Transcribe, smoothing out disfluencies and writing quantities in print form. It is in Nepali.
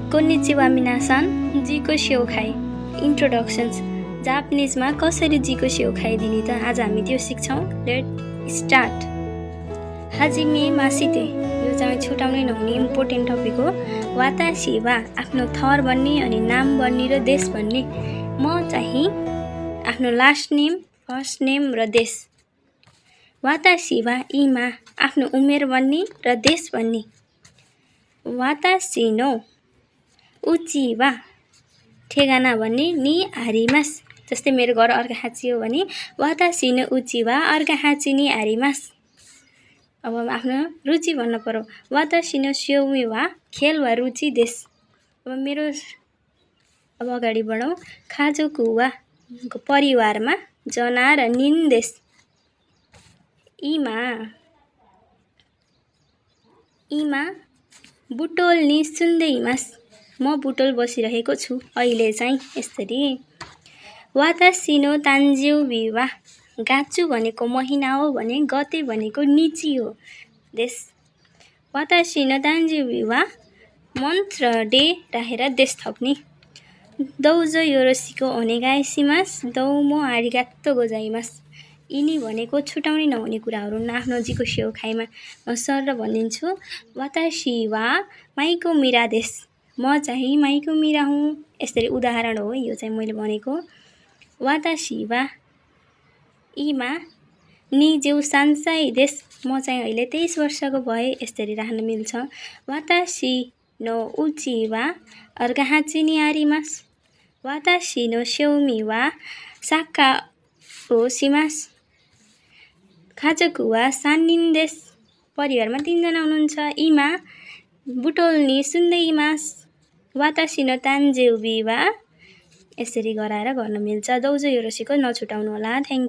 कोन्निचिवा मिनासान, जीको सेउ खाइ। इन्ट्रोडक्सन्स। जापानिजमा कसरी जीको सेउ खाइदिने त आज हामी त्यो सिक्छौँ। Let start. हाजिमे मासिते, यो चाहिँ छुटाउनै नहुने इम्पोर्टेन्ट टपिक हो। वातासी वा आफ्नो थर भन्ने अनि नाम भन्ने र देश भन्ने। म चाहिँ आफ्नो लास्ट नेम, फर्स्ट नेम र देश। वातासी वा इमा आफ्नो उमेर भन्ने र देश भन्ने। वातासी नो उची वा ठेगाना भन्ने नि आरिमास। जस्तै मेरो घर अर्घाखाँची हो भने वातासी नो उची वा अर्घाखाँची नि आरिमास। अब आफ्नो रुचि भन्न पर्यो। वातासी नो स्योमी वा खेल वा रुचि देश। अब मेरो अब अगाडि बढौँ। खाजोकु वा परिवारमा जना र निन देश। इमा बुटोल नि सुन्दैमास। म बुटोल बसिरहेको छु अहिले चाहिँ यसरी। वातासी नो तान्जिउबी वा गाचु भनेको महिना हो भने गते भनेको निची हो देश। वातासी नो तान्जिउबी वा मन्थ र डे राखेर देश थप्ने। दौजो योरोसिको ओनेगाइसिमास। दौमो आरिगात्तो गोजाइमास। यिनी भनेको छुटाउनै नहुने कुराहरू हुन् आफ्नो जीको सेउ खाइमा। म सर भनिदिन्छु। वातासी वा माइको मिरा देश। म चाहिँ माइको मिरा हुँ। यसरी उदाहरण हो यो चाहिँ मैले भनेको। वातासी वा इमा नि जेउ सान्साई देश। म चाहिँ अहिले 23 वर्षको भए यसरी राख्न मिल्छ। वातासी नो उची वा अर्घाखाँची नि आरिमास। वातासी नो स्योमी वा साक्का ओ सिमास। खाजोकु वा सान्निन देश। परिवारमा 3 जना हुनुहुन्छ। इमा बुटोल नि सुन्दैमास। वातासी नो तान्जिउबी वा यसरी गराएर गर्न मिल्छ। दौजो योरोसिको नछुटाउनु होला। थ्याङ्क